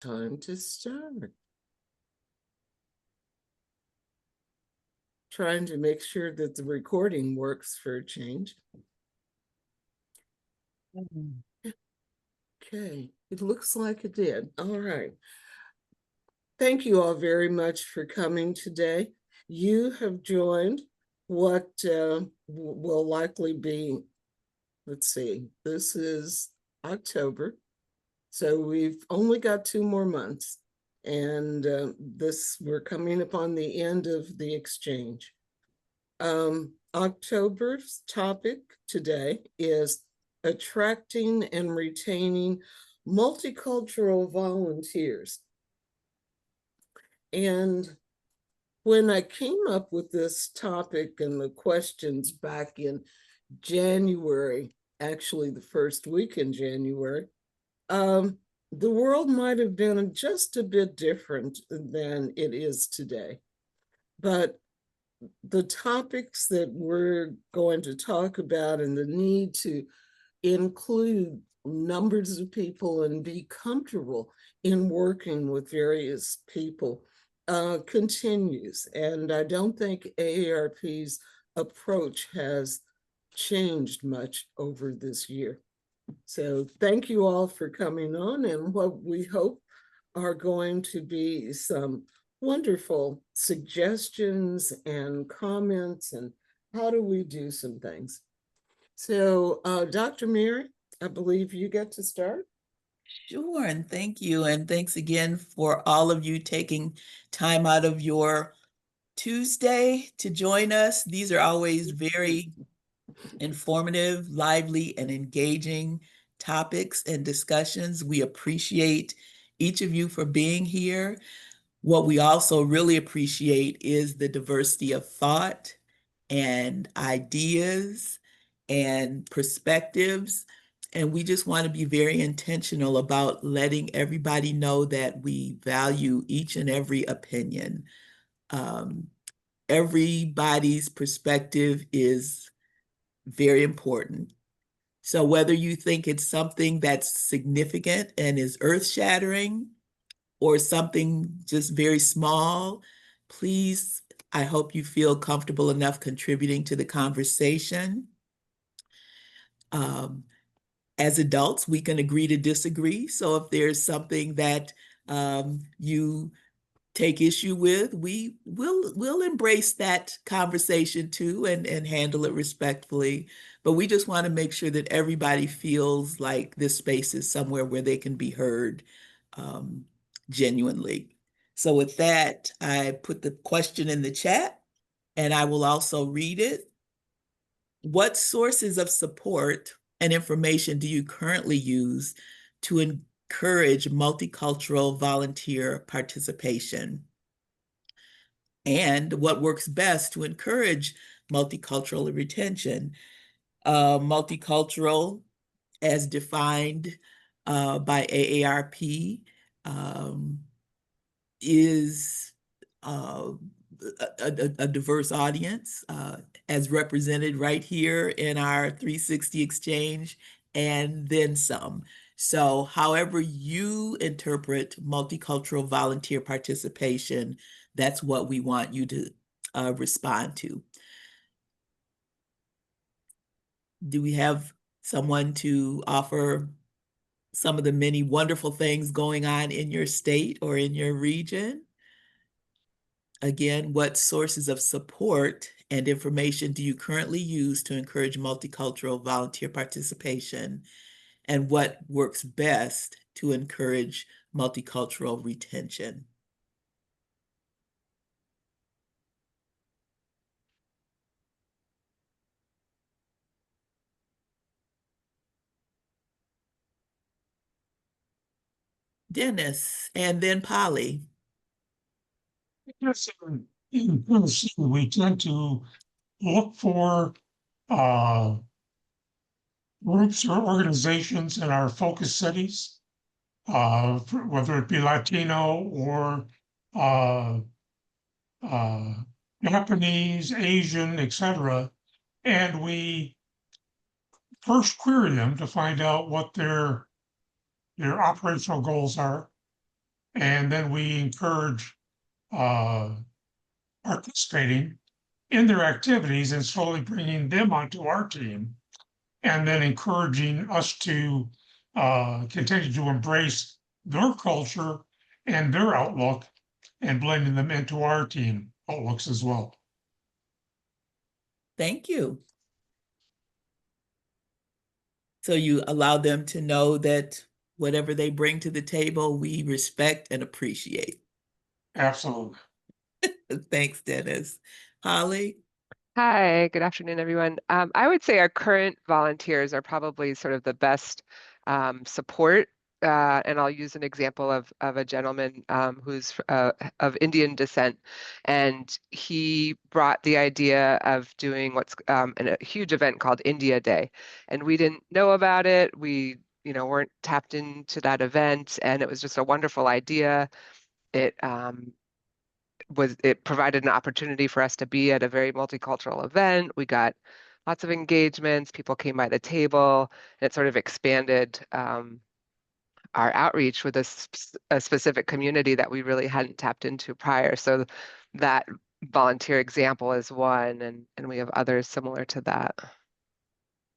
time to start. Trying to make sure that the recording works for a change. Okay, it looks like it did. All right. Thank you all very much for coming today. You have joined what will likely be, let's see, this is October. So we've only got 2 more months. And we're coming upon the end of the exchange. October's topic today is attracting and retaining multicultural volunteers. And when I came up with this topic and the questions back in January, actually the first week in January, the world might have been just a bit different than it is today. But the topics that we're going to talk about and the need to include numbers of people and be comfortable in working with various people continues. And I don't think AARP's approach has changed much over this year. So thank you all for coming on, and what we hope are going to be some wonderful suggestions and comments and how do we do some things. So Dr. Mary, I believe you get to start. Sure, and thank you. And thanks again for all of you taking time out of your Tuesday to join us. These are always very informative, lively, and engaging topics and discussions. We appreciate each of you for being here. What we also really appreciate is the diversity of thought and ideas and perspectives. And we just want to be very intentional about letting everybody know that we value each and every opinion. Everybody's perspective is very important. So whether you think it's something that's significant and is earth-shattering or something just very small, please, I hope you feel comfortable enough contributing to the conversation. As adults, we can agree to disagree. So if there's something that you take issue with, we'll embrace that conversation too and handle it respectfully. But we just want to make sure that everybody feels like this space is somewhere where they can be heard genuinely. So with that, I put the question in the chat and I will also read it. What sources of support and information do you currently use to encourage multicultural volunteer participation? And what works best to encourage multicultural retention? Multicultural, as defined by AARP, is a diverse audience as represented right here in our 360 exchange and then some. So however you interpret multicultural volunteer participation, that's what we want you to respond to. Do we have someone to offer some of the many wonderful things going on in your state or in your region? Again, what sources of support and information do you currently use to encourage multicultural volunteer participation? And what works best to encourage multicultural retention? Dennis, and then Polly. Yes, we tend to look for groups or organizations in our focus cities, whether it be Latino or Japanese, Asian, etc. And we first query them to find out what their operational goals are. And then we encourage participating in their activities and slowly bringing them onto our team, and then encouraging us to continue to embrace their culture and their outlook and blending them into our team outlooks as well. Thank you. So you allow them to know that whatever they bring to the table, we respect and appreciate. Absolutely. Thanks, Dennis. Holly? Hi, good afternoon, everyone. I would say our current volunteers are probably sort of the best support. And I'll use an example of a gentleman who's of Indian descent. And he brought the idea of doing what's a huge event called India Day. And we didn't know about it. We, weren't tapped into that event. And it was just a wonderful idea. It provided an opportunity for us to be at a very multicultural event. We got lots of engagements. People came by the table, and it sort of expanded our outreach with a specific community that we really hadn't tapped into prior. So that volunteer example is one, and we have others similar to that.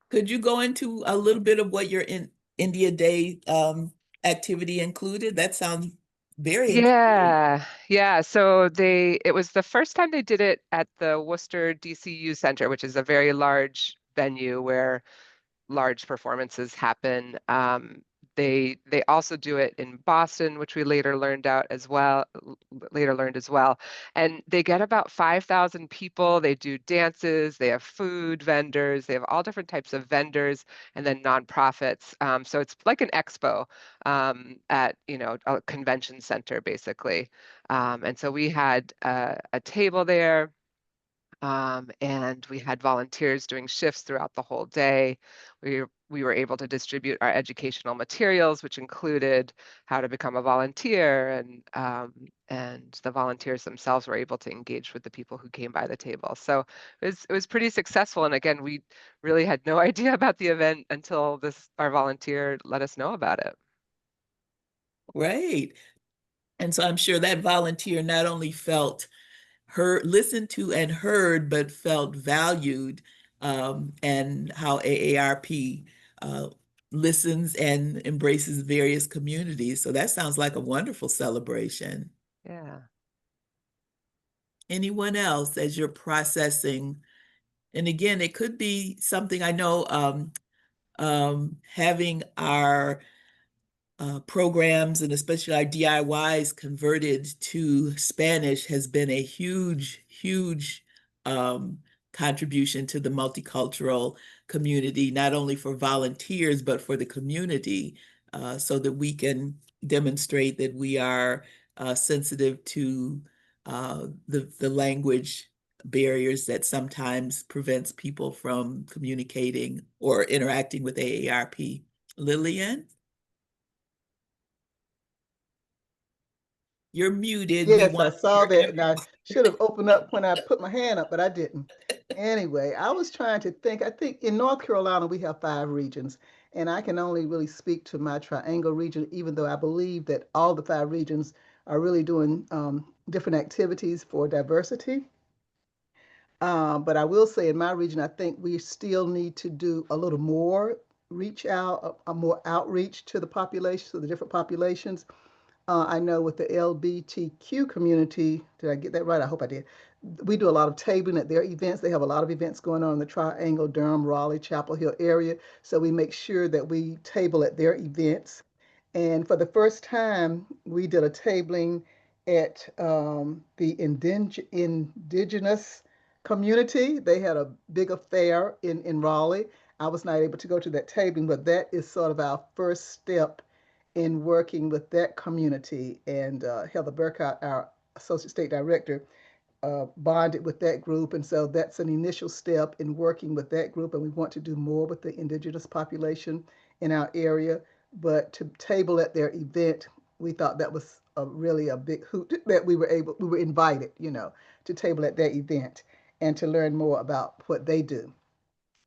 Could you go into a little bit of what your India Day activity included? That sounds very intriguing. Yeah. So it was the first time they did it at the Worcester DCU Center, which is a very large venue where large performances happen. They also do it in Boston, which we later learned as well. And they get about 5,000 people. They do dances, they have food vendors, they have all different types of vendors, and then nonprofits. So it's like an expo at a convention center, basically. And so we had a table there. And we had volunteers doing shifts throughout the whole day. We were able to distribute our educational materials, which included how to become a volunteer, and the volunteers themselves were able to engage with the people who came by the table. So it was pretty successful. And again, we really had no idea about the event until our volunteer let us know about it. Great. And so I'm sure that volunteer not only felt listened to and heard, but felt valued, and how AARP listens and embraces various communities. So that sounds like a wonderful celebration. Yeah. Anyone else as you're processing? And again, it could be something I know, having our programs and especially our DIYs converted to Spanish has been a huge, huge contribution to the multicultural community, not only for volunteers, but for the community, so that we can demonstrate that we are sensitive to the language barriers that sometimes prevents people from communicating or interacting with AARP. Lillian? You're muted. We Yes, I want saw your that, and I answers. should have opened up when I put my hand up, but I didn't. Anyway, I was trying to think. I think in North Carolina we have 5 regions, and I can only really speak to my Triangle region, even though I believe that all the 5 regions are really doing different activities for diversity. But I will say in my region, I think we still need to do a little more reach out, a more outreach to the population, to the different populations. I know with the LGBTQ community, did I get that right? I hope I did. We do a lot of tabling at their events. They have a lot of events going on in the Triangle, Durham, Raleigh, Chapel Hill area. So we make sure that we table at their events. And for the first time, we did a tabling at the indigenous community. They had a big affair in Raleigh. I was not able to go to that tabling, but that is sort of our first step in working with that community. And Heather Burkott, our Associate State Director, bonded with that group. And so that's an initial step in working with that group. And we want to do more with the indigenous population in our area. But to table at their event, we thought that was really a big hoot that we were invited, to table at their event and to learn more about what they do.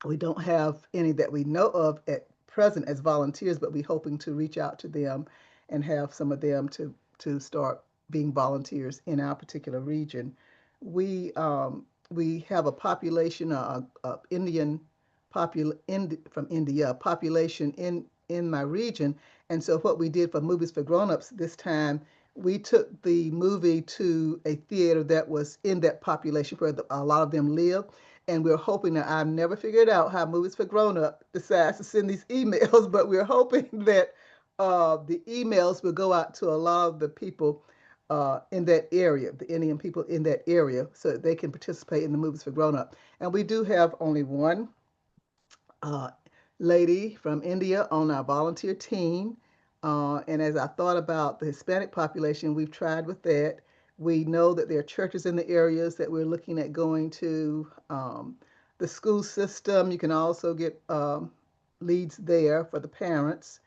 We don't have any that we know of at present as volunteers, but we're hoping to reach out to them and have some of them to to start being volunteers in our particular region. We have a population, Indian from India, population in my region, and so what we did for Movies for Grown-ups this time, we took the movie to a theater that was in that population where a lot of them live, and we're hoping that I've never figured out how Movies for Grown Up decides to send these emails, but we're hoping that the emails will go out to a lot of the people in that area, the Indian people in that area, so that they can participate in the Movies for Grown Up. And we do have only one uh, lady from India on our volunteer team. And as I thought about the Hispanic population, we've tried with that. We know that there are churches in the areas that we're looking at going to. The school system, you can also get leads there for the parents,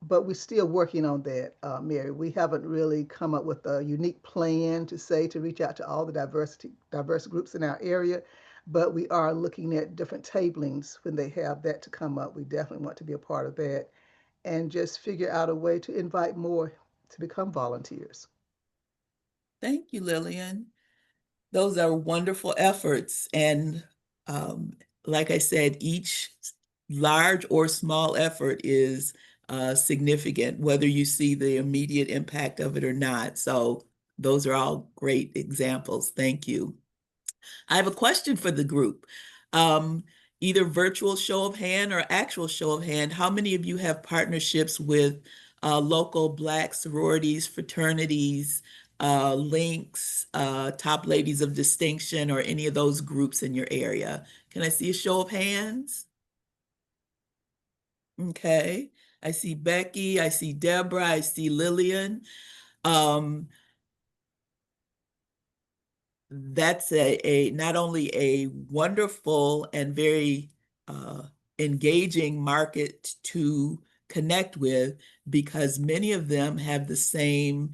but we're still working on that, Mary. We haven't really come up with a unique plan to say to reach out to all the diverse groups in our area, but we are looking at different tablings when they have that to come up. We definitely want to be a part of that and just figure out a way to invite more to become volunteers. Thank you, Lillian. Those are wonderful efforts. And like I said, each large or small effort is significant, whether you see the immediate impact of it or not. So those are all great examples. Thank you. I have a question for the group. Um, Either virtual show of hand or actual show of hand, how many of you have partnerships with local Black sororities, fraternities, links, top ladies of distinction, or any of those groups in your area? Can I see a show of hands? Okay. I see Becky, I see Deborah, I see Lillian. Um, that's a not only a wonderful and very engaging market to connect with, because many of them have the same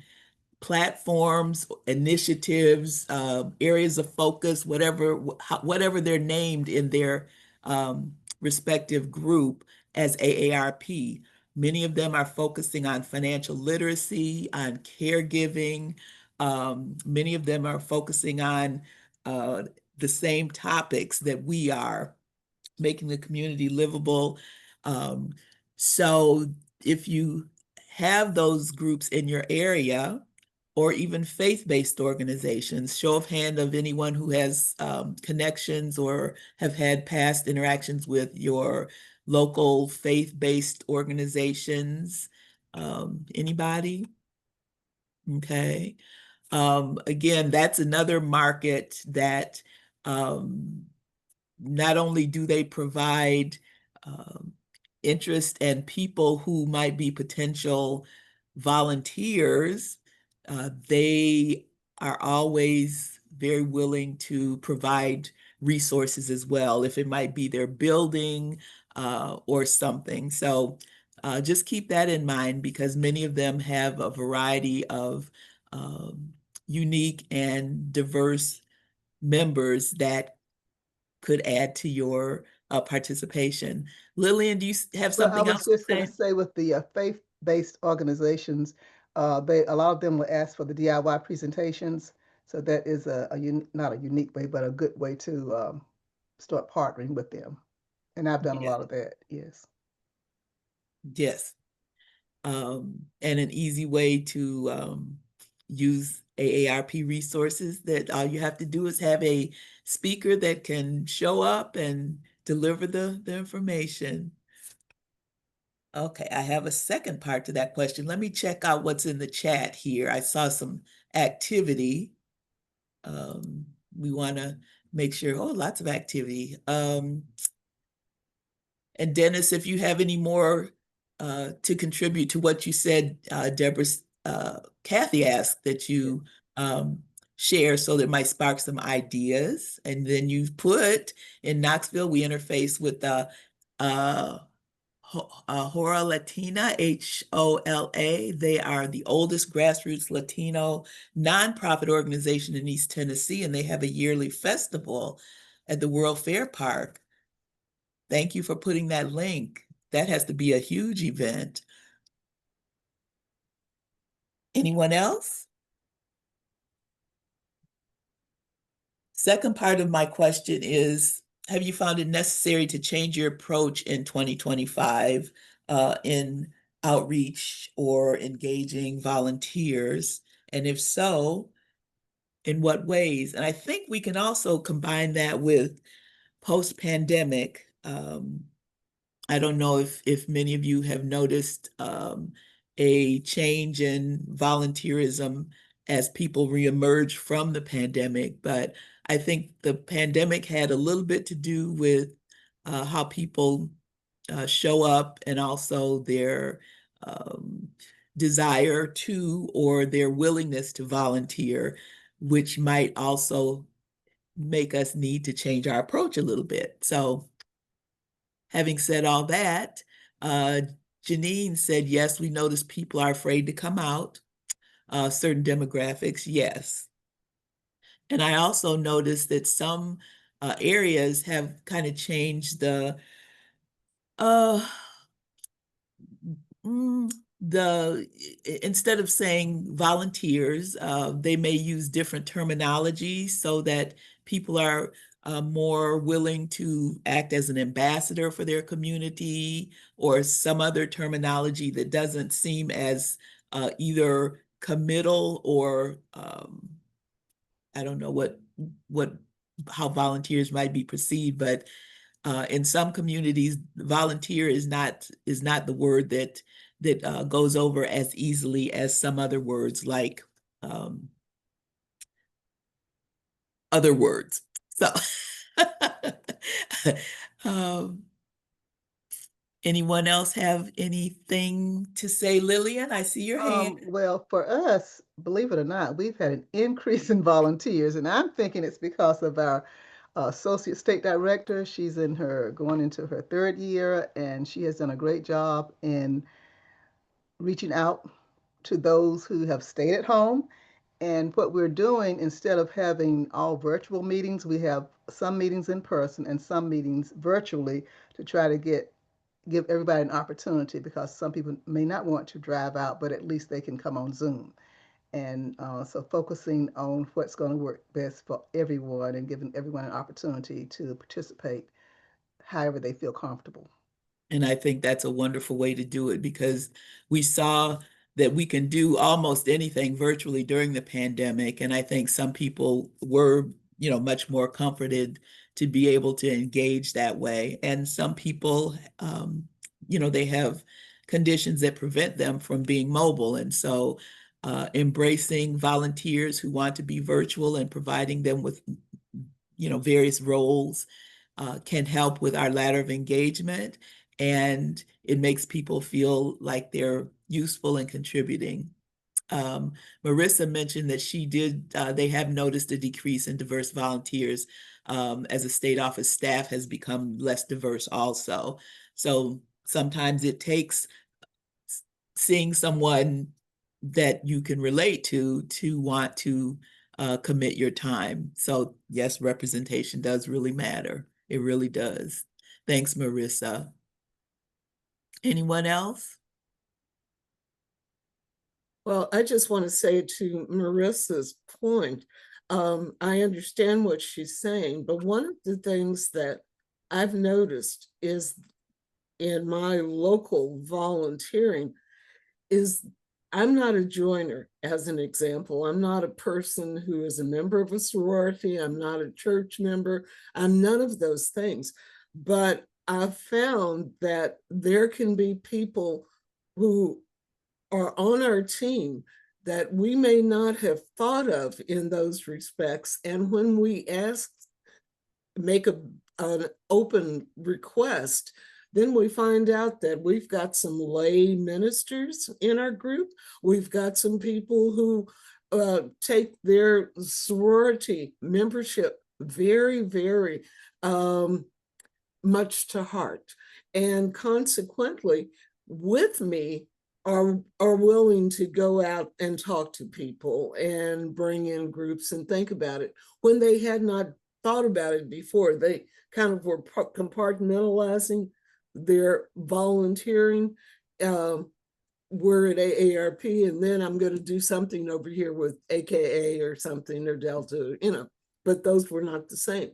platforms, initiatives, areas of focus, whatever they're named in their respective group as AARP. Many of them are focusing on financial literacy, on caregiving. Many of them are focusing on the same topics that we are, making the community livable. Um, so if you have those groups in your area, or even faith-based organizations, show of hand of anyone who has connections or have had past interactions with your local faith-based organizations. Anybody? Okay. Again, that's another market that not only do they provide um, interest and people who might be potential volunteers, they are always very willing to provide resources as well, if it might be their building or something. So just keep that in mind, because many of them have a variety of unique and diverse members that could add to your participation. Lillian, do you have Well, I something was else to just going to say? say with the faith-based organizations, they a lot of them will ask for the DIY presentations. So that is not a unique way, but a good way to start partnering with them. And I've done a Yeah. lot of that. Yes. Yes. And an easy way to use AARP resources, that all you have to do is have a speaker that can show up and deliver the information. Okay, I have a second part to that question. Let me check out what's in the chat here. I saw some activity. We want to make sure, oh, lots of activity. And Dennis, if you have any more to contribute to what you said, Deborah, Kathy asked that you share, so that it might spark some ideas. And then you've put, in Knoxville, we interface with Hora Latina, HOLA. They are the oldest grassroots Latino nonprofit organization in East Tennessee, and they have a yearly festival at the World Fair Park. Thank you for putting that link. That has to be a huge event. Anyone else? Second part of my question is, have you found it necessary to change your approach in 2025 in outreach or engaging volunteers? And if so, in what ways? And I think we can also combine that with post-pandemic. I don't know if many of you have noticed a change in volunteerism as people reemerge from the pandemic, but I think the pandemic had a little bit to do with how people show up and also their um, desire to or their willingness to volunteer, which might also make us need to change our approach a little bit. So having said all that, uh, Janine said, yes, we notice people are afraid to come out, certain demographics, yes. And I also noticed that some areas have kind of changed uh, mm, instead of saying volunteers, they may use different terminology so that people are more willing to act as an ambassador for their community or some other terminology that doesn't seem as either committal or I don't know what how volunteers might be perceived, but in some communities, volunteer is not the word that goes over as easily as some other words like um, other words. So, um, anyone else have anything to say, Lillian? I see your hand. Well, for us, believe it or not, we've had an increase in volunteers, and I'm thinking it's because of our associate state director. She's going into her third year, and she has done a great job in reaching out to those who have stayed at home. And what we're doing, instead of having all virtual meetings, we have some meetings in person and some meetings virtually to try to give everybody an opportunity, because some people may not want to drive out, but at least they can come on Zoom. And so focusing on what's going to work best for everyone and giving everyone an opportunity to participate however they feel comfortable. And I think that's a wonderful way to do it because we saw that we can do almost anything virtually during the pandemic. And I think some people were, much more comforted to be able to engage that way. And some people, they have conditions that prevent them from being mobile. And so embracing volunteers who want to be virtual and providing them with, various roles can help with our ladder of engagement, and it makes people feel like they're useful and contributing. Marissa mentioned that they have noticed a decrease in diverse volunteers as the state office staff has become less diverse also. So sometimes it takes seeing someone that you can relate to want to commit your time. So yes, representation does really matter. It really does. Thanks, Marissa. Anyone else? Well, I just want to say to Marissa's point, I understand what she's saying, but one of the things that I've noticed is in my local volunteering is I'm not a joiner, as an example. I'm not a person who is a member of a sorority. I'm not a church member. I'm none of those things. But I've found that there can be people who are on our team that we may not have thought of in those respects. And when we make an open request, then we find out that we've got some lay ministers in our group. We've got some people who take their sorority membership very, very much to heart. And consequently, with me, are willing to go out and talk to people and bring in groups and think about it when they had not thought about it before. They kind of were compartmentalizing their volunteering. we're at AARP, and then I'm going to do something over here with AKA or something, or Delta, but those were not the same.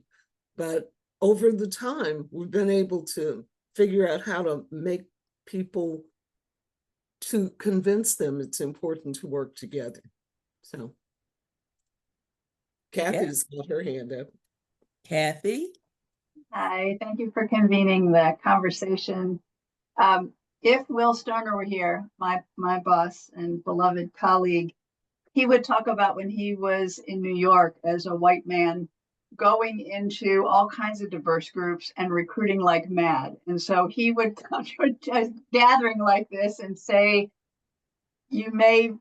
But over the time, we've been able to figure out how to make people, to convince them it's important to work together. So Kathy's got her hand up. Kathy? Hi, thank you for convening the conversation. If Will Stoner were here, my boss and beloved colleague, he would talk about when he was in New York as a white man, going into all kinds of diverse groups and recruiting like mad. And so he would come to a gathering like this and say, you may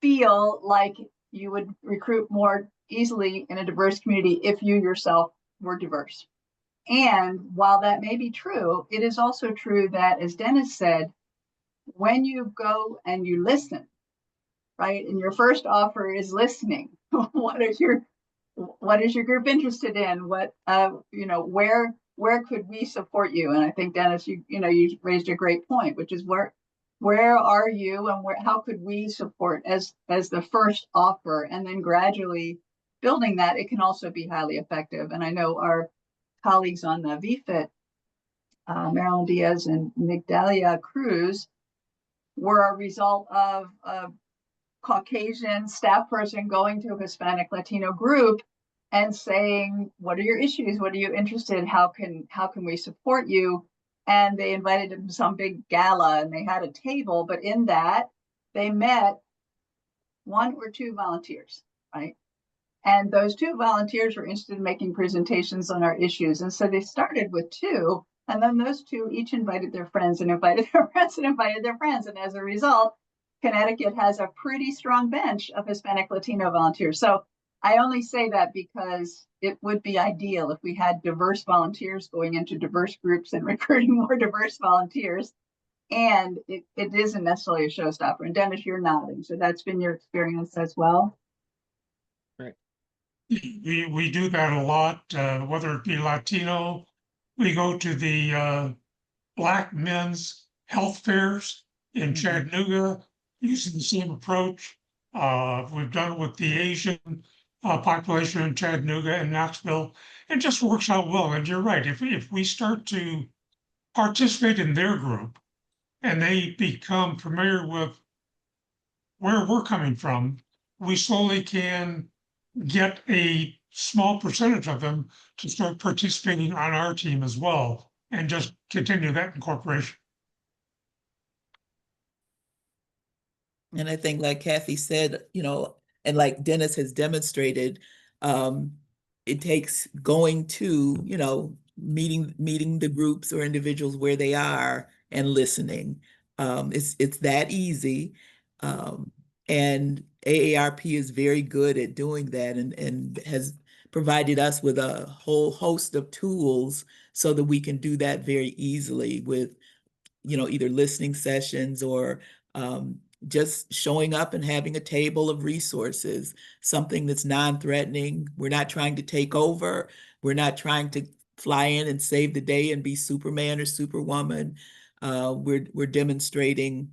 feel like you would recruit more easily in a diverse community if you yourself were diverse. And while that may be true, it is also true that, as Dennis said, when you go and you listen, right, and your first offer is listening, what is your group interested in? What where could we support you? And I think, Dennis, you raised a great point, which is where are you, and how could we support as the first offer, and then gradually building that. It can also be highly effective. And I know our colleagues on the VFIT, Marilyn Diaz and Migdalia Cruz, were a result of a Caucasian staff person going to a Hispanic Latino group and saying, what are your issues? What are you interested in? How can we support you? And they invited them to some big gala, and they had a table, but in that they met one or two volunteers, right? And those two volunteers were interested in making presentations on our issues. And so they started with two, and then those two each invited their friends and invited their friends and invited their friends. And as a result, Connecticut has a pretty strong bench of Hispanic Latino volunteers. So I only say that because it would be ideal if we had diverse volunteers going into diverse groups and recruiting more diverse volunteers. And it isn't necessarily a showstopper. And Dennis, you're nodding. So that's been your experience as well. We do that a lot, whether it be Latino. We go to the Black men's health fairs in Chattanooga using the same approach. We've done it with the Asian population in Chattanooga and Knoxville. It just works out well. And you're right, if we start to participate in their group and they become familiar with where we're coming from, we slowly can get a small percentage of them to start participating on our team as well, and just continue that incorporation. And I think, like Kathy said, and like Dennis has demonstrated, it takes going to, meeting the groups or individuals where they are and listening. It's that easy. And AARP is very good at doing that, and has provided us with a whole host of tools so that we can do that very easily with, either listening sessions or just showing up and having a table of resources, something that's non-threatening. We're not trying to take over. We're not trying to fly in and save the day and be Superman or Superwoman. We're demonstrating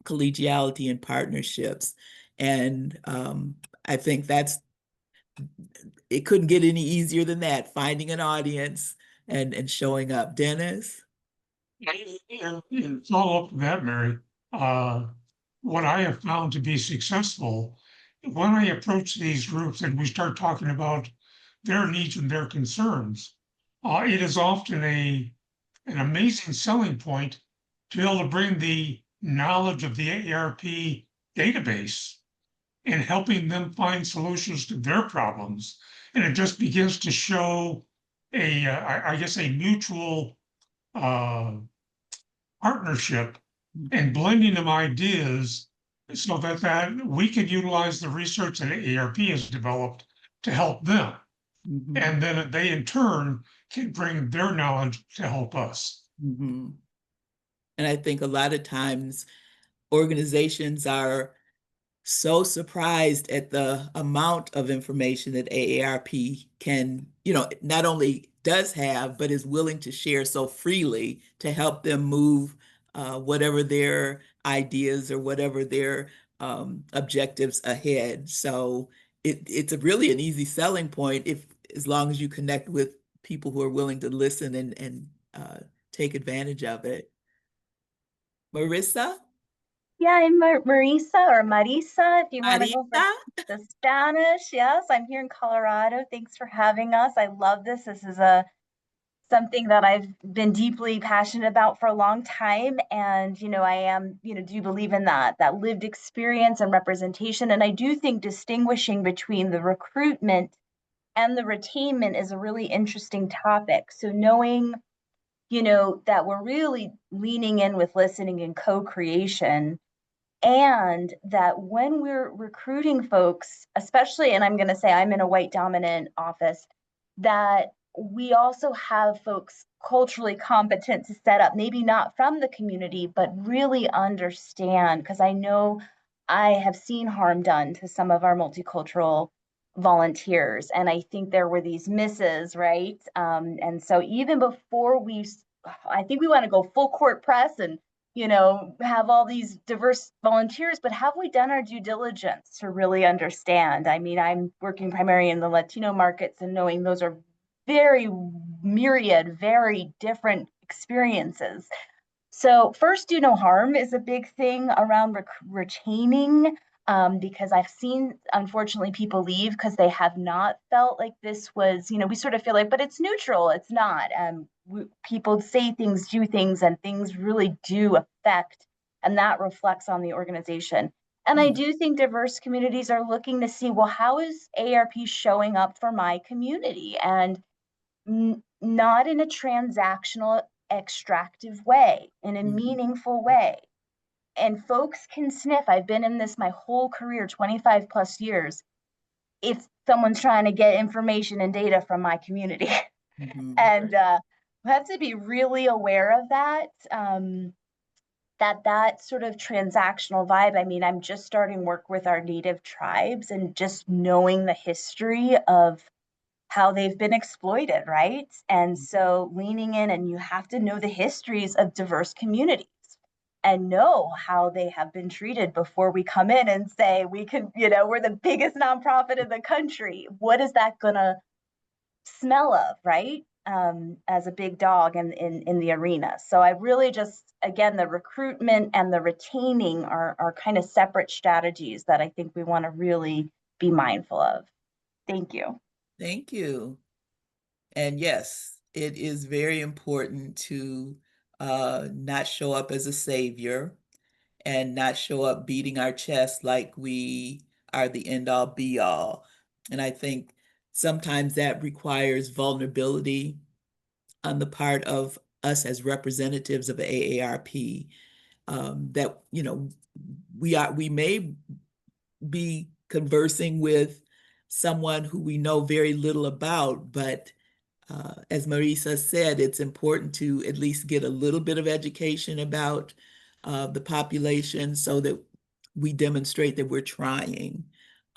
collegiality and partnerships. And I think it couldn't get any easier than that, finding an audience and showing up. Dennis? In follow up to that, Mary, what I have found to be successful, when I approach these groups and we start talking about their needs and their concerns, it is often an amazing selling point to be able to bring the knowledge of the AARP database and helping them find solutions to their problems. And it just begins to show I guess, a mutual partnership and blending of ideas so that we could utilize the research that AARP has developed to help them. Mm-hmm. And then they in turn can bring their knowledge to help us. Mm-hmm. And I think a lot of times organizations are so surprised at the amount of information that AARP can, not only does have, but is willing to share so freely to help them move whatever their ideas or whatever their objectives ahead. So it's really an easy selling point as long as you connect with people who are willing to listen and take advantage of it. Marissa? Yeah, I'm Marisa or Marisa, if you want to go for Marisa? the Spanish. Yes, I'm here in Colorado. Thanks for having us. I love this. This is something that I've been deeply passionate about for a long time. And, I am, do believe in that lived experience and representation. And I do think distinguishing between the recruitment and the retainment is a really interesting topic. So knowing, that we're really leaning in with listening and co-creation, and that when we're recruiting folks, especially, and I'm going to say I'm in a white dominant office, that we also have folks culturally competent to set up, maybe not from the community, but really understand, because I know I have seen harm done to some of our multicultural volunteers. And I think there were these misses, right? And so even before I think we want to go full court press and have all these diverse volunteers, but have we done our due diligence to really understand? I mean, I'm working primarily in the Latino markets and knowing those are very myriad, very different experiences. So first, do no harm is a big thing around retaining, because I've seen, unfortunately, people leave because they have not felt like this was, we sort of feel like, but it's neutral. It's not. People say things, do things, and things really do affect, and that reflects on the organization. And I do think diverse communities are looking to see, well, how is AARP showing up for my community? And not in a transactional, extractive way, in a meaningful way. And folks can sniff. I've been in this my whole career, 25 plus years, if someone's trying to get information and data from my community. And we have to be really aware of that. That sort of transactional vibe. I mean, I'm just starting work with our native tribes and just knowing the history of how they've been exploited, right? And so leaning in, and you have to know the histories of diverse communities and know how they have been treated before we come in and say we can, we're the biggest nonprofit in the country. What is that gonna smell of, right? As a big dog in the arena. So I really just, again, the recruitment and the retaining are kind of separate strategies that I think we want to really be mindful of. Thank you. Thank you. And yes, it is very important to not show up as a savior and not show up beating our chest like we are the end all be all. And I think sometimes that requires vulnerability on the part of us as representatives of AARP, that, we may be conversing with someone who we know very little about, but as Marisa said, it's important to at least get a little bit of education about the population so that we demonstrate that we're trying,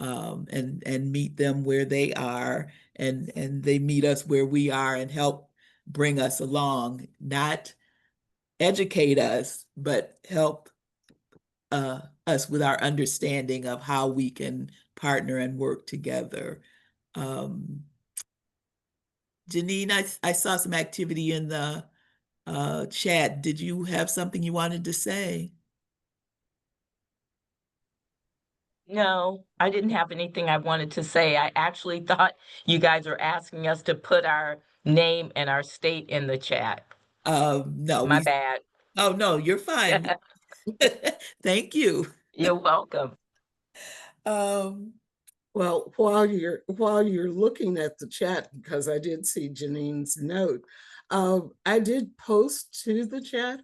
and meet them where they are, and they meet us where we are and help bring us along, not educate us, but help us with our understanding of how we can partner and work together. Janine, I saw some activity in the chat. Did you have something you wanted to say? No, I didn't have anything I wanted to say. I actually thought you guys were asking us to put our name and our state in the chat. No, My bad. Oh, no, you're fine. Thank you. You're welcome. Well, while you're looking at the chat, because I did see Janine's note, I did post to the chat.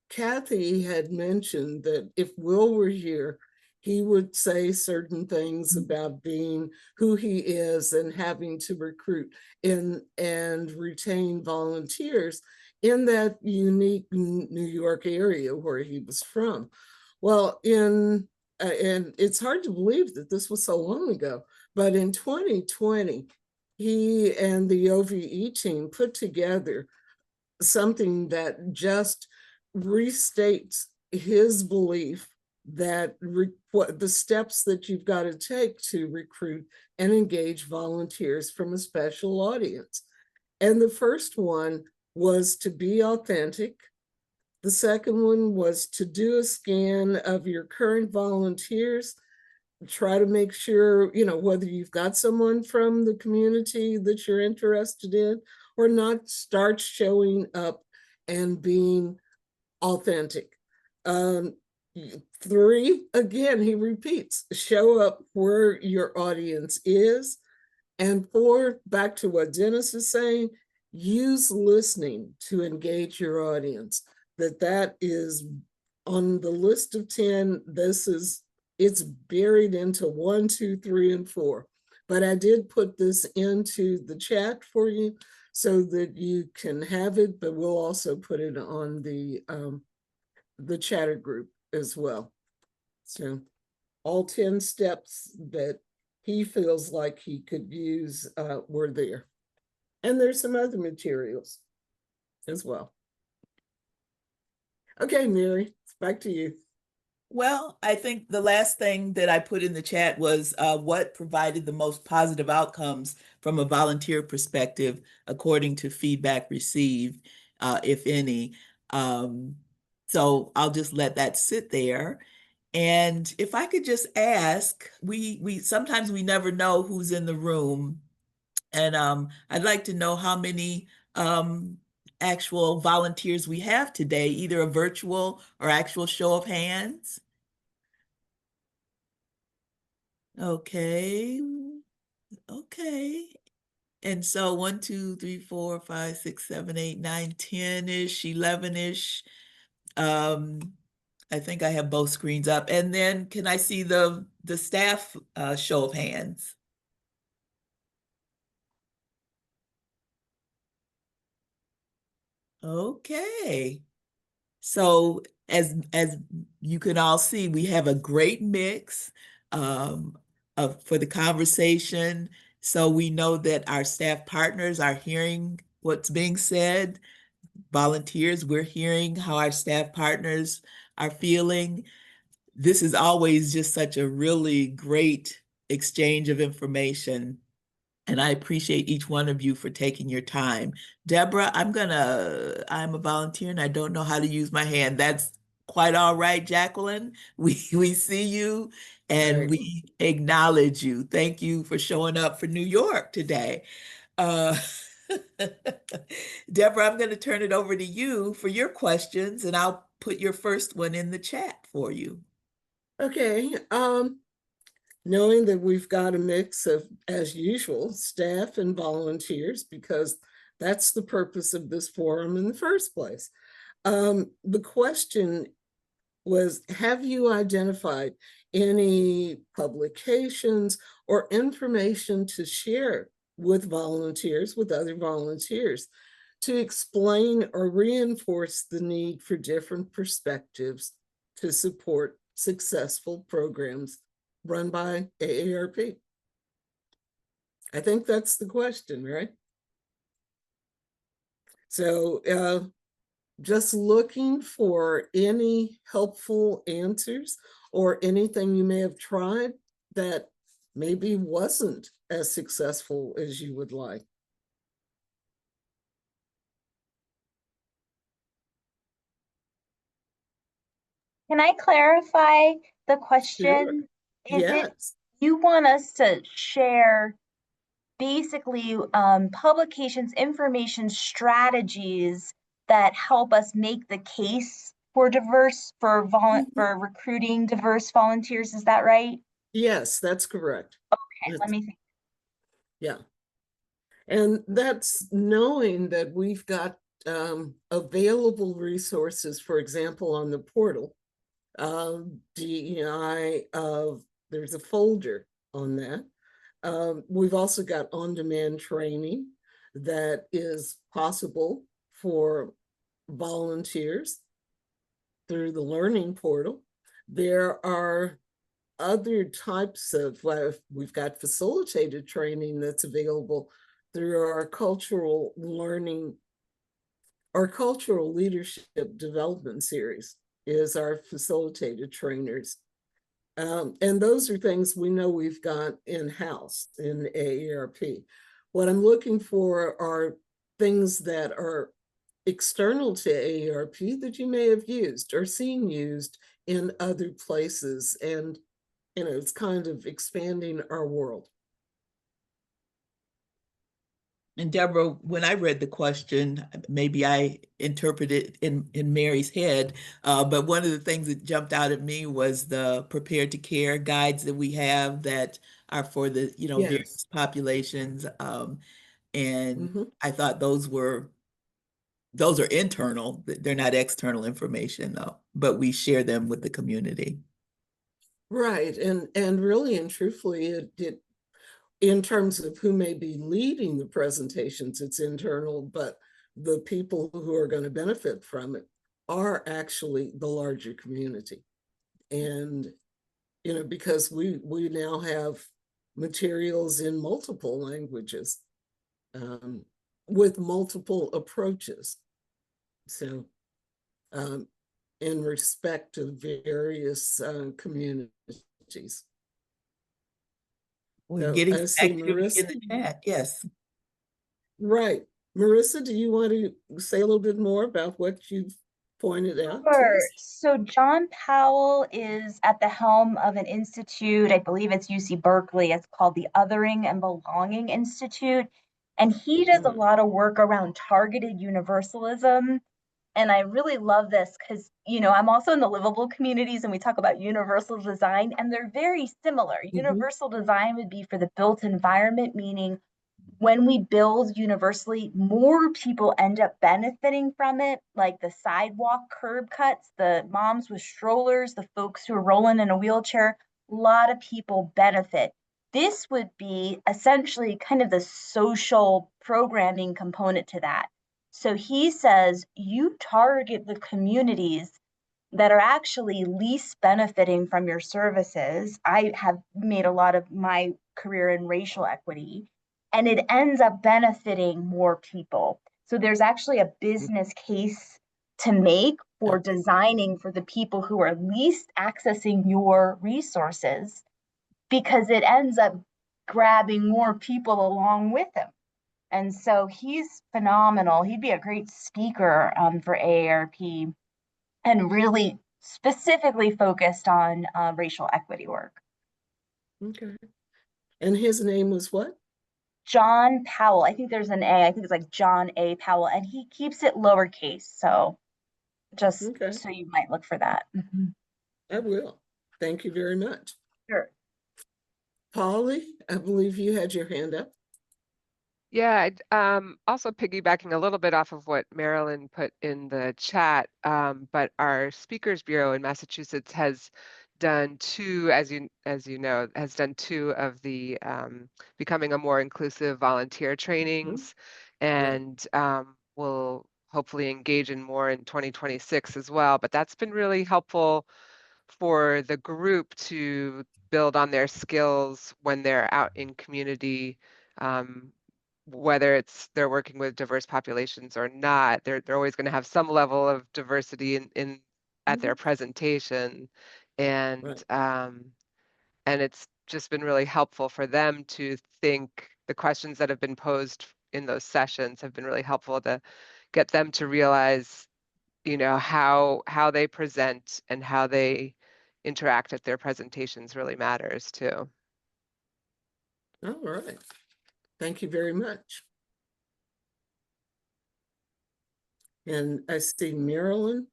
Kathy had mentioned that if Will were here, he would say certain things about being who he is and having to recruit and retain volunteers in that unique New York area where he was from. Well, and it's hard to believe that this was so long ago, but in 2020, he and the OVE team put together something that just restates his belief that what the steps that you've got to take to recruit and engage volunteers from a special audience. And the first one was to be authentic. The second one was to do a scan of your current volunteers, try to make sure, you know, whether you've got someone from the community that you're interested in or not, start showing up and being authentic. 3, again, he repeats, show up where your audience is. And 4, back to what Dennis is saying, use listening to engage your audience. That is on the list of 10. It's buried into 1, 2, 3, and 4. But I did put this into the chat for you so that you can have it, but we'll also put it on the chatter group as well. So all 10 steps that he feels like he could use were there. And there's some other materials as well. Okay, Mary, back to you. Well, I think the last thing that I put in the chat was what provided the most positive outcomes from a volunteer perspective, according to feedback received, if any. So I'll just let that sit there. And if I could just ask, we sometimes we never know who's in the room. And I'd like to know how many actual volunteers we have today, either a virtual or actual show of hands. Okay. Okay. And so 1, 2, 3, 4, 5, 6, 7, 8, 9, 10-ish, 11-ish. I think I have both screens up. And then can I see the staff show of hands? Okay. So as you can all see, we have a great mix for the conversation. So we know that our staff partners are hearing what's being said. Volunteers, we're hearing how our staff partners are feeling. This is always just such a really great exchange of information. And I appreciate each one of you for taking your time. Deborah, I'm a volunteer and I don't know how to use my hand. That's quite all right, Jacqueline. We see you and Right. we acknowledge you. Thank you for showing up for New York today. Uh, Deborah, I'm going to turn it over to you for your questions and I'll put your first one in the chat for you. Okay. Knowing that we've got a mix of, as usual, staff and volunteers, because that's the purpose of this forum in the first place. The question was, have you identified any publications or information to share with volunteers, with other volunteers, to explain or reinforce the need for different perspectives to support successful programs run by AARP? I think that's the question, right? So just looking for any helpful answers or anything you may have tried that maybe wasn't as successful as you would like. Can I clarify the Sure. question? Is it Yes. you want us to share basically publications, information, strategies that help us make the case for for recruiting diverse volunteers? Is that right? Yes, that's correct. Okay, let me think. Yeah. And that's knowing that we've got available resources, for example, on the portal. DEI, there's a folder on that. We've also got on-demand training that is possible for volunteers through the learning portal. There are other types of, we've got facilitated training that's available through our cultural learning our cultural leadership development series is our facilitated trainers. And those are things we know we've got in-house in AARP. What I'm looking for are things that are external to AARP that you may have used or seen used in other places. And, it's kind of expanding our world. And Deborah, when I read the question, maybe I interpreted in Mary's head, but one of the things that jumped out at me was the prepared to care guides that we have that are for the, Yes. various populations. And Mhm. I thought those are internal. They're not external information though, but we share them with the community. Right. And really and truthfully, it in terms of who may be leading the presentations, it's internal, but the people who are going to benefit from it are actually the larger community. And, because we now have materials in multiple languages with multiple approaches. So in respect to various communities. We're So getting I some see activity in Marissa. the chat, yes. Right. Marissa, do you want to say a little bit more about what you've pointed out to Sure. us? So John Powell is at the helm of an institute, I believe it's UC Berkeley. It's called the Othering and Belonging Institute. And he does a lot of work around targeted universalism. And I really love this because, I'm also in the livable communities and we talk about universal design, and they're very similar. Universal design would be for the built environment, meaning when we build universally, more people end up benefiting from it, like the sidewalk curb cuts, the moms with strollers, the folks who are rolling in a wheelchair. A lot of people benefit. This would be essentially kind of the social programming component to that. So he says you target the communities that are actually least benefiting from your services. I have made a lot of my career in racial equity, and it ends up benefiting more people. So there's actually a business case to make for designing for the people who are least accessing your resources, because it ends up grabbing more people along with him. And so he's phenomenal. He'd be a great speaker for AARP, and really specifically focused on racial equity work. Okay. And his name was what? John Powell. I think there's an A. I think it's like John A. Powell, and he keeps it lowercase. So just so you might look for that. I will. Thank you very much. Sure. Polly, I believe you had your hand up. Yeah, also piggybacking a little bit off of what Marilyn put in the chat, but our Speakers Bureau in Massachusetts has done two, as you know, has done two of the Becoming a More Inclusive volunteer trainings, and will hopefully engage in more in 2026 as well. But that's been really helpful for the group to build on their skills when they're out in community. Whether it's they're working with diverse populations or not, they're always going to have some level of diversity in at their presentation, and it's just been really helpful for them to think the questions that have been posed in those sessions have been really helpful to get them to realize, how they present and how they interact at their presentations really matters too. All right. Thank you very much. And I see Marilyn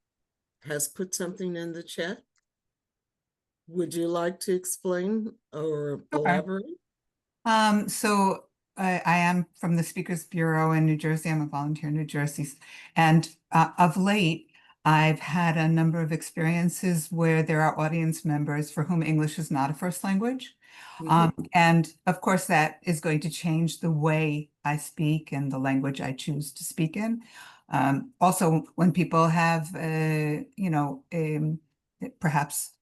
has put something in the chat. Would you like to explain or elaborate? So I am from the Speakers Bureau in New Jersey. I'm a volunteer in New Jersey. And of late, I've had a number of experiences where there are audience members for whom English is not a first language. And of course, that is going to change the way I speak and the language I choose to speak in. Also, when people have, perhaps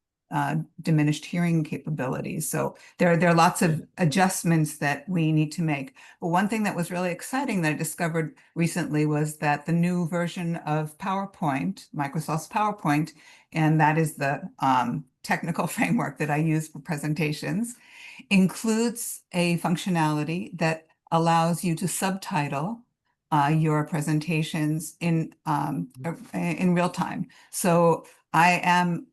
diminished hearing capabilities. So there are lots of adjustments that we need to make. But one thing that was really exciting that I discovered recently was that the new version of PowerPoint, Microsoft's PowerPoint, and that is the technical framework that I use for presentations, includes a functionality that allows you to subtitle your presentations in real time. So I am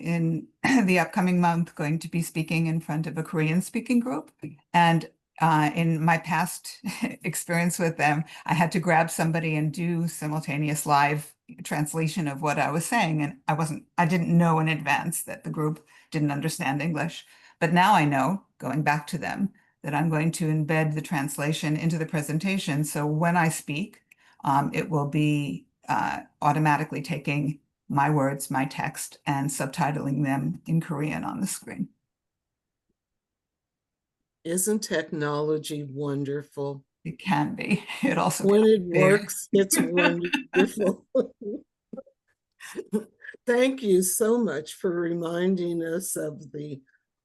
in the upcoming month going to be speaking in front of a Korean speaking group. And in my past experience with them, I had to grab somebody and do simultaneous live translation of what I was saying. And I didn't know in advance that the group didn't understand English. But now I know, going back to them, that I'm going to embed the translation into the presentation. So when I speak, it will be automatically taking my words, my text, and subtitling them in Korean on the screen. Isn't technology wonderful? It can be. It also When can it be. works, it's wonderful. Thank you so much for reminding us of the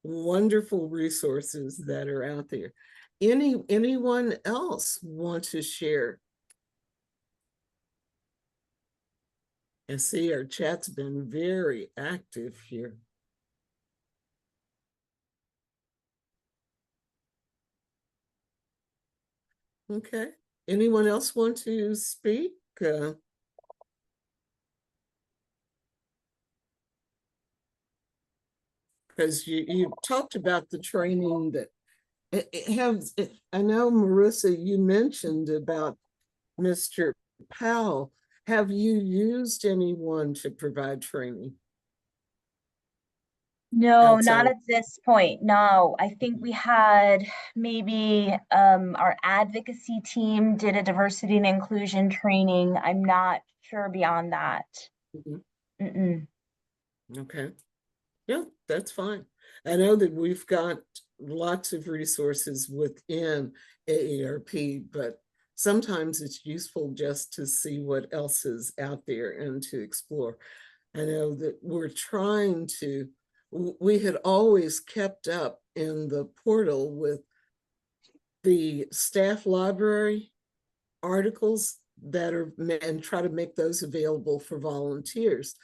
wonderful resources that are out there. Anyone else want to share? And see, our chat's been very active here. Okay. Anyone else want to speak? Because you talked about the training that I know, Marissa, you mentioned about Mr. Powell. Have you used anyone to provide training? No, not outside? at this point. No, I think we had maybe our advocacy team did a diversity and inclusion training. I'm not sure beyond that. Mm-mm. Okay. Yeah, that's fine. I know that we've got lots of resources within AARP, but sometimes it's useful just to see what else is out there and to explore. I know that we had always kept up in the portal with the staff library articles that are, and try to make those available for volunteers.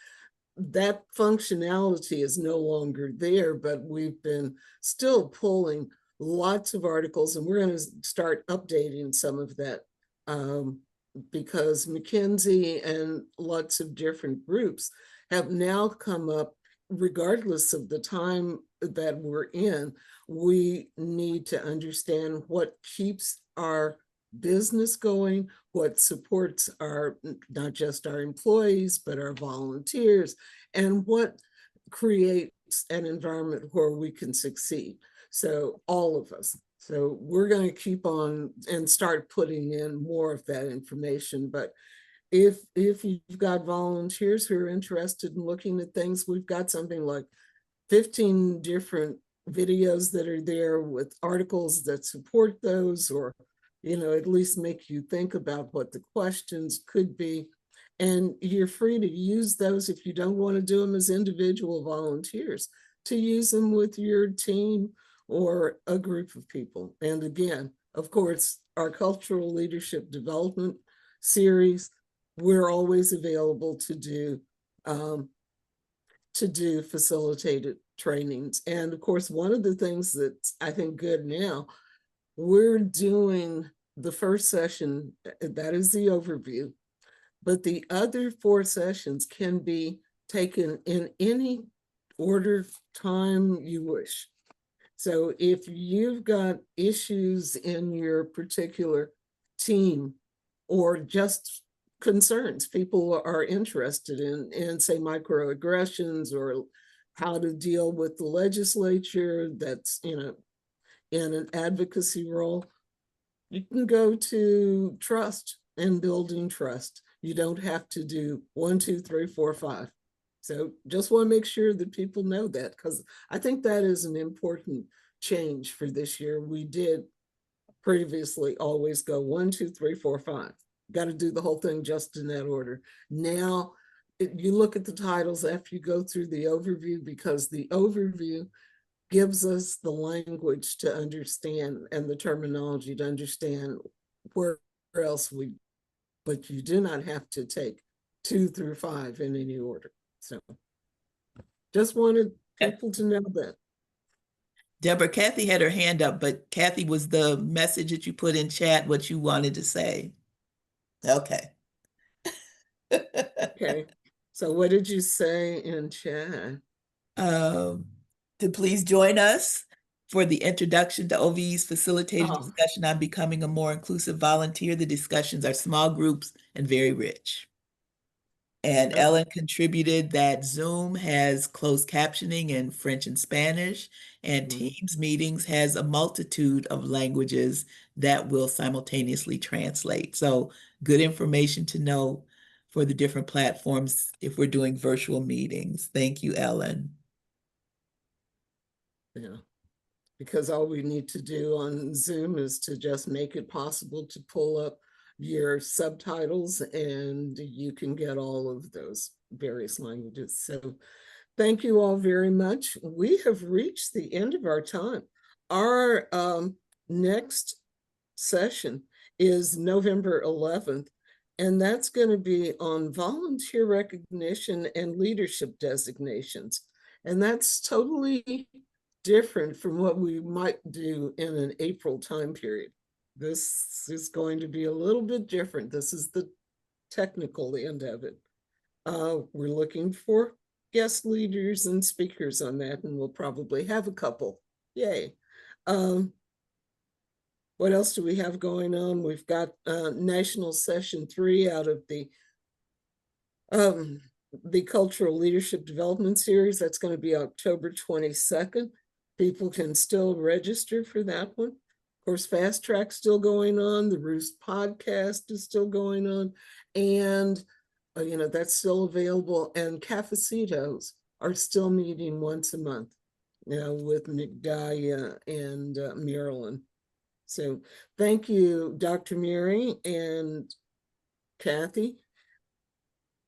That functionality is no longer there, but we've been still pulling lots of articles, and we're going to start updating some of that because McKinsey and lots of different groups have now come up, regardless of the time that we're in, we need to understand what keeps our business going, what supports our, not just our employees, but our volunteers, and what creates an environment where we can succeed. So all of us. So we're going to keep on and start putting in more of that information. But if you've got volunteers who are interested in looking at things, we've got something like 15 different videos that are there with articles that support those, or at least make you think about what the questions could be. And you're free to use those if you don't want to do them as individual volunteers, to use them with your team or a group of people. And again, of course, our cultural leadership development series, we're always available to do facilitated trainings. And of course, one of the things that's, I think, good now, we're doing the first session, that is the overview, but the other 4 sessions can be taken in any order time you wish. So if you've got issues in your particular team, or just concerns people are interested in say microaggressions, or how to deal with the legislature that's in an advocacy role, you can go to trust and building trust. You don't have to do 1, 2, 3, 4, 5. So just want to make sure that people know that, because I think that is an important change for this year. We did previously always go 1, 2, 3, 4, 5. Got to do the whole thing just in that order. Now you look at the titles after you go through the overview, because the overview gives us the language to understand and the terminology to understand where else but you do not have to take 2 through 5 in any order. So just wanted people to know that. Deborah, Kathy had her hand up, but Kathy, was the message that you put in chat what you wanted to say? Okay. Okay. So what did you say in chat? To please join us for the introduction to OVE's facilitated discussion on becoming a more inclusive volunteer. The discussions are small groups and very rich. And Okay. Ellen contributed that Zoom has closed captioning in French and Spanish, and Teams meetings has a multitude of languages that will simultaneously translate. So good information to know for the different platforms if we're doing virtual meetings. Thank you, Ellen. Yeah, because all we need to do on Zoom is to just make it possible to pull up your subtitles and you can get all of those various languages. So thank you all very much. We have reached the end of our time. Our next session is November 11th, and that's going to be on volunteer recognition and leadership designations. And that's totally different from what we might do in an April time period. This is going to be a little bit different. This is the technical end of it. We're looking for guest leaders and speakers on that, and we'll probably have a couple. Yay. What else do we have going on? We've got National Session 3 out of the Cultural Leadership Development Series. That's going to be October 22nd. People can still register for that one. Of course, Fast Track's still going on. The Roost podcast is still going on. And, that's still available. And Cafecitos are still meeting once a month, with Migdalia and Marilyn. So thank you, Dr. Mary and Kathy,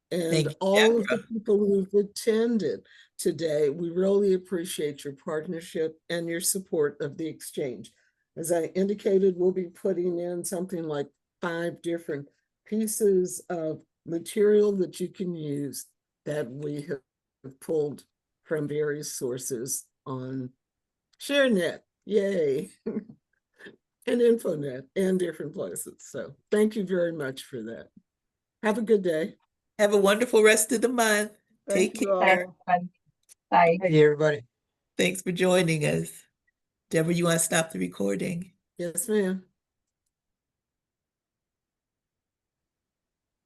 and all of the people who've attended today. We really appreciate your partnership and your support of the exchange. As I indicated, we'll be putting in something like 5 different pieces of material that you can use that we have pulled from various sources on ShareNet. Yay. And InfoNet and different places. So thank you very much for that. Have a good day. Have a wonderful rest of the month. Take care. Bye. Hey, everybody. Thanks for joining us. Deborah, you want to stop the recording? Yes, ma'am.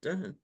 Done.